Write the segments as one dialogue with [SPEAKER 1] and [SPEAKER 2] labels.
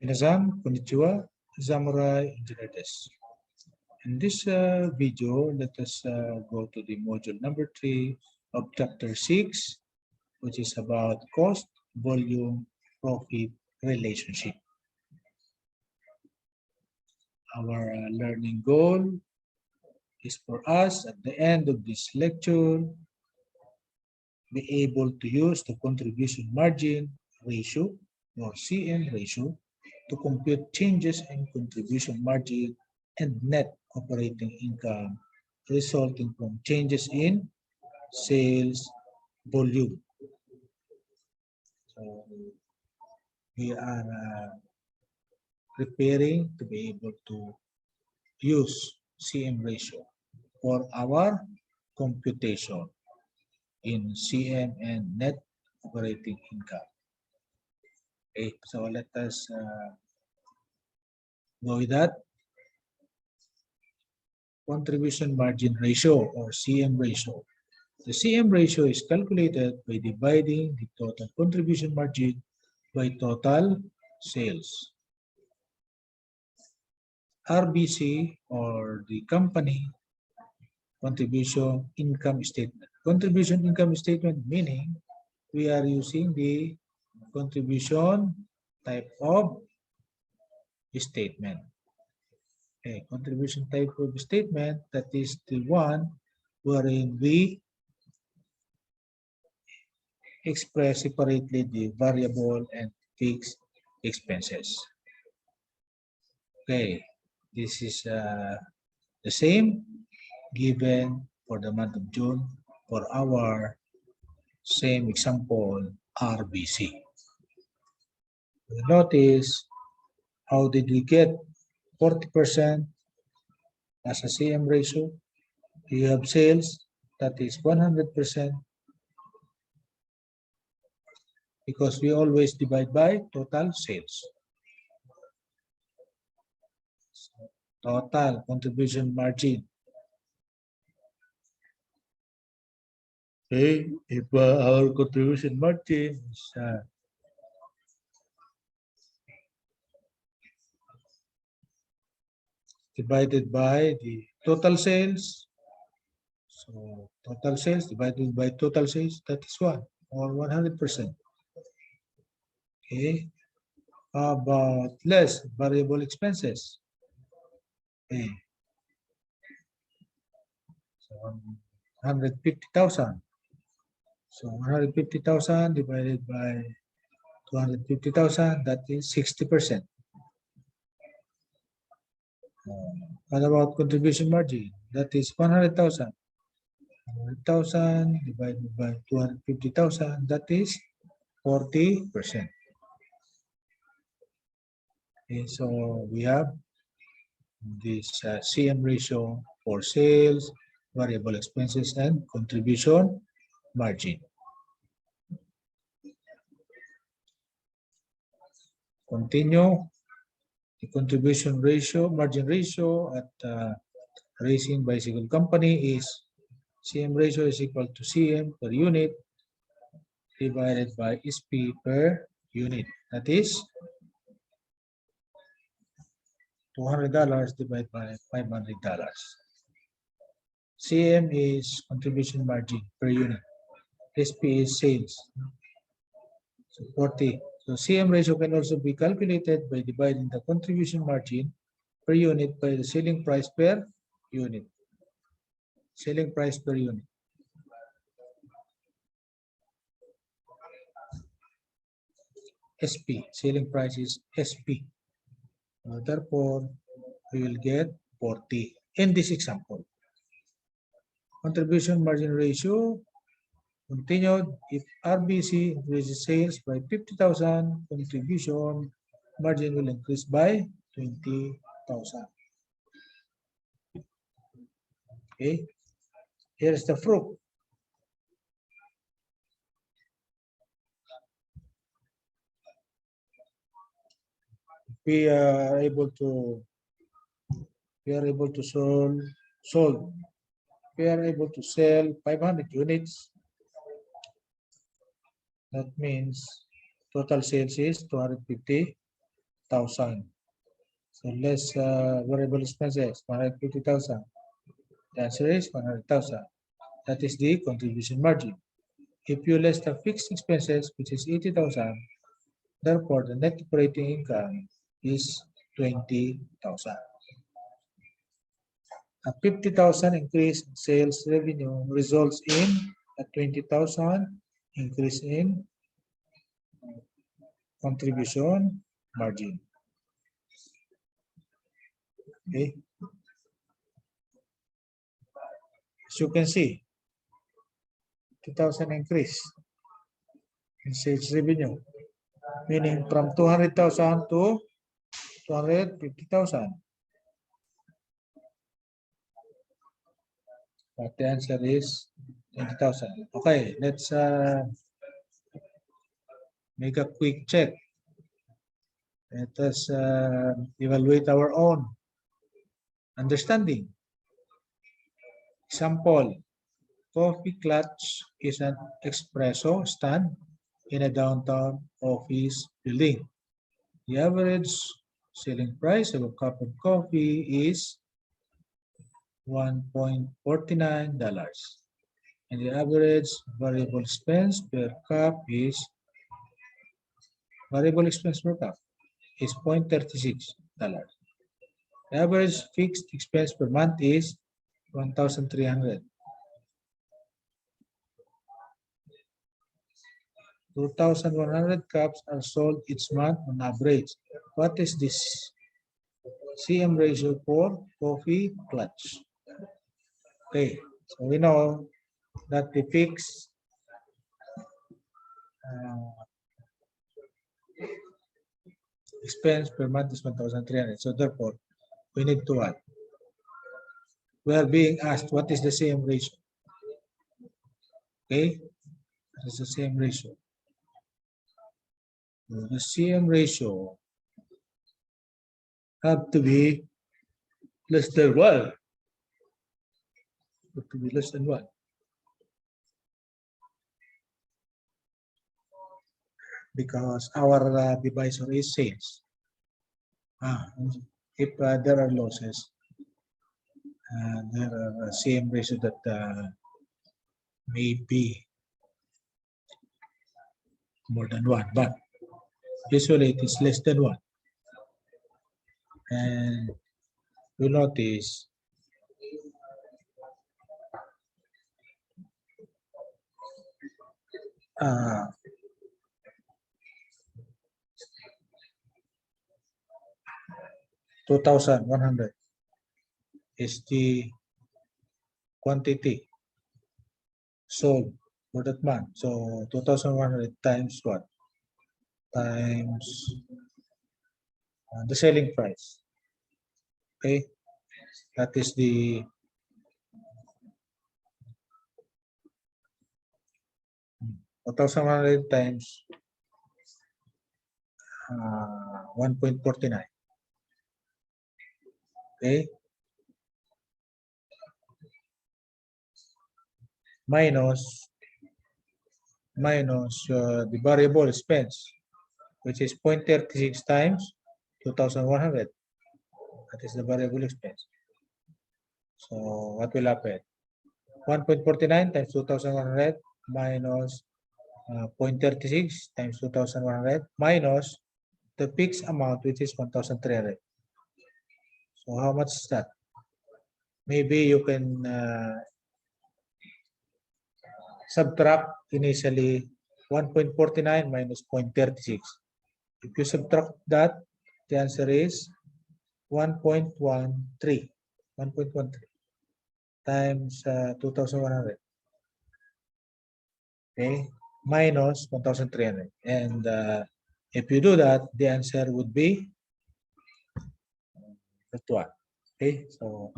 [SPEAKER 1] Minasan, konnichiwa, Zamurai Engineer desu. In this video, let us go to the module number 3 of chapter 6, which is about cost, volume, profit relationship. Our learning goal is for us at the end of this lecture be able to use the contribution margin ratio or CM ratio to compute changes in contribution margin and net operating income resulting from changes in sales volume. So we are preparing to be able to use CM ratio for our computation in CM and net operating income. Okay, so let us go with that. Contribution margin ratio or CM ratio. The CM ratio is calculated by dividing the total contribution margin by total sales. RBC or the company contribution income statement. Contribution income statement meaning we are using the contribution type of statement. Okay, contribution type of statement, that is the one wherein we express separately the variable and fixed expenses. Okay, this is the same given for the month of June for our same example RBC. Notice how did we get 40% as a CM ratio? You have sales, that is 100%, because we always divide by total sales. So, total contribution margin. Okay, if our contribution margin is divided by the total sales, so total sales divided by total sales, that is 1 or 100%. Okay, how about less variable expenses? Okay, so 150,000. So 150,000 divided by 250,000, that is 60%. What about contribution margin? That is 100,000. 100,000 divided by 250,000, that is 40%. Okay, so we have this CM ratio for sales, variable expenses, and contribution margin. Continue. The contribution ratio, margin ratio at racing bicycle company is CM ratio is equal to CM per unit divided by SP per unit. That is $200 divided by $500. CM is contribution margin per unit. SP is sales. So 40. So CM ratio can also be calculated by dividing the contribution margin per unit by the selling price per unit. Selling price per unit. SP. Selling price is SP. Therefore, we will get 40 in this example. Contribution margin ratio continued. If RBC increases sales by 50,000, contribution margin will increase by 20,000. Okay, here is the proof. We are able to sell 500 units. That means total sales is 250 So less variable expenses, 150,000. The answer is 100,000. That is the contribution margin. If you less the fixed expenses, which is 80,000, therefore the net operating income is 20,000. A 50,000 increase in sales revenue results in a 20,000 increase in contribution margin. Okay. As you can see, 2,000 increase in sales revenue, meaning from 200,000 to 250,000. But the answer is 20,000. Okay, let's make a quick check. Let us evaluate our own understanding. Example, coffee clutch is an espresso stand in a downtown office building. The average selling price of a cup of coffee is $1.49, and the average variable expense per cup is $0.36. The average fixed expense per month is 1,300. 2,100 cups are sold each month on average. What is this CM ratio for coffee clutch? Okay, so we know that the fixed expense per month is 1,300. So therefore, we need to add. We are being asked what is the same ratio. Okay, it's the same ratio. The same ratio have to be less than 1. Have to be less than 1. Because our divisor is sales. If there are losses, there are same ratio that may be more than 1, but usually it is less than 1. And you notice uh, 2,100 is the quantity sold for that month. So 2,100 times what? Times the selling price. Okay, that is the $1,100 times 1.49. Okay, minus the variable expense, which is 0.36 times 2,100. That is the variable expense. So what will happen? 1.49 times 2,100 minus 0.36 times 2,100 minus the fixed amount, which is 1,300. So how much is that? Maybe you can subtract initially 1.49 minus 0.36. If you subtract that, the answer is 1.13. 1.13 times 2,100. Okay, minus 1,300. And if you do that, the answer would be that one. Okay, so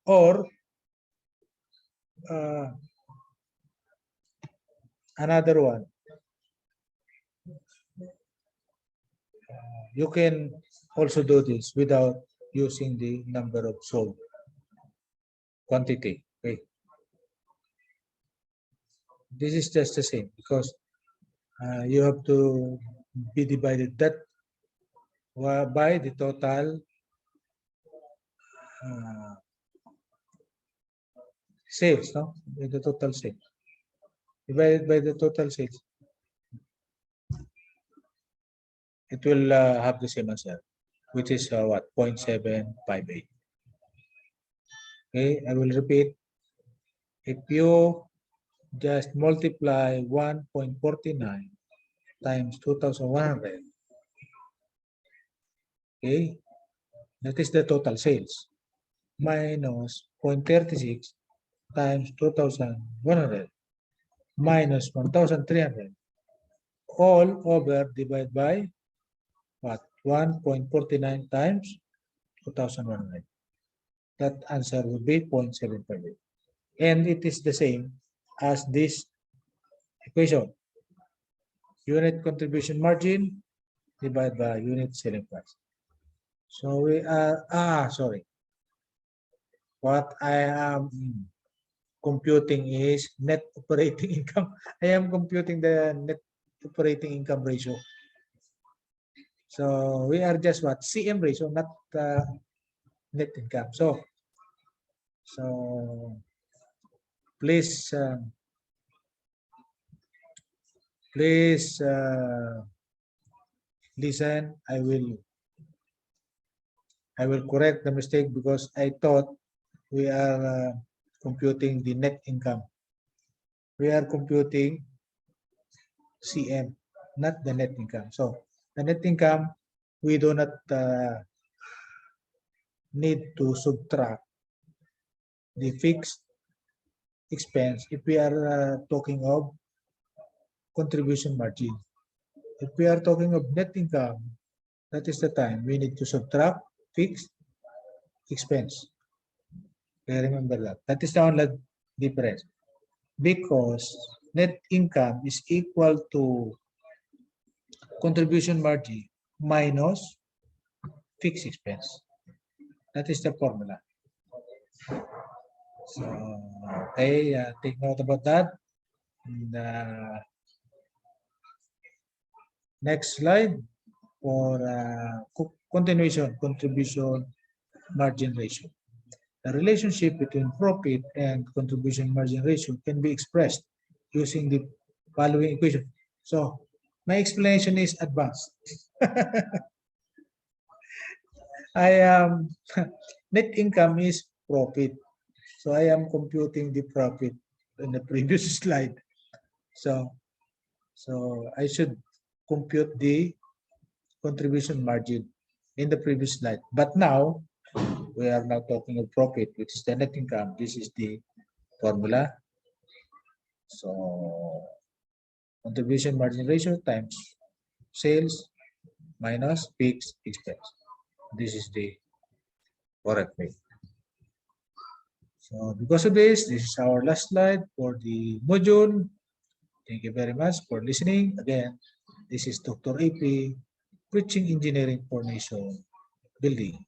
[SPEAKER 1] or another one. You can also do this without using the number of sold quantity. Okay, this is just the same because you have to be divided that by the total sales, no? By the total sales. Divided by the total sales. It will have the same answer, which is what? 0.758. Okay, I will repeat. If you just multiply 1.49 times 2,100, okay, that is the total sales, minus 0.36 times 2,100 minus 1,300, all over divided by what? 1.49 times 2,100. That answer will be 0.758. And it is the same as this equation. Unit contribution margin divided by unit selling price. So we are, sorry. What I am computing is net operating income. I am computing the net operating income ratio. So we are just what? CM ratio, not net income. So please listen. I will correct the mistake because I thought we are computing the net income. We are computing CM, not the net income. So the net income, we do not need to subtract the fixed expense if we are talking of contribution margin. If we are talking of net income, that is the time we need to subtract fixed expense. Okay, remember that. That is the only difference. Because net income is equal to contribution margin minus fixed expense. That is the formula. So, okay, take note about that. And, next slide for continuation, contribution margin ratio. The relationship between profit and contribution margin ratio can be expressed using the following equation. So, my explanation is advanced. I am net income is profit. So I am computing the profit in the previous slide. So I should compute the contribution margin in the previous slide. But now we are now talking of profit, which is the net income. This is the formula. So contribution margin ratio times sales minus fixed expense. This is the correct way. So because of this is our last slide for the module. Thank you very much for listening. Again, this is Dr. EYPEI, preaching engineering for nation building.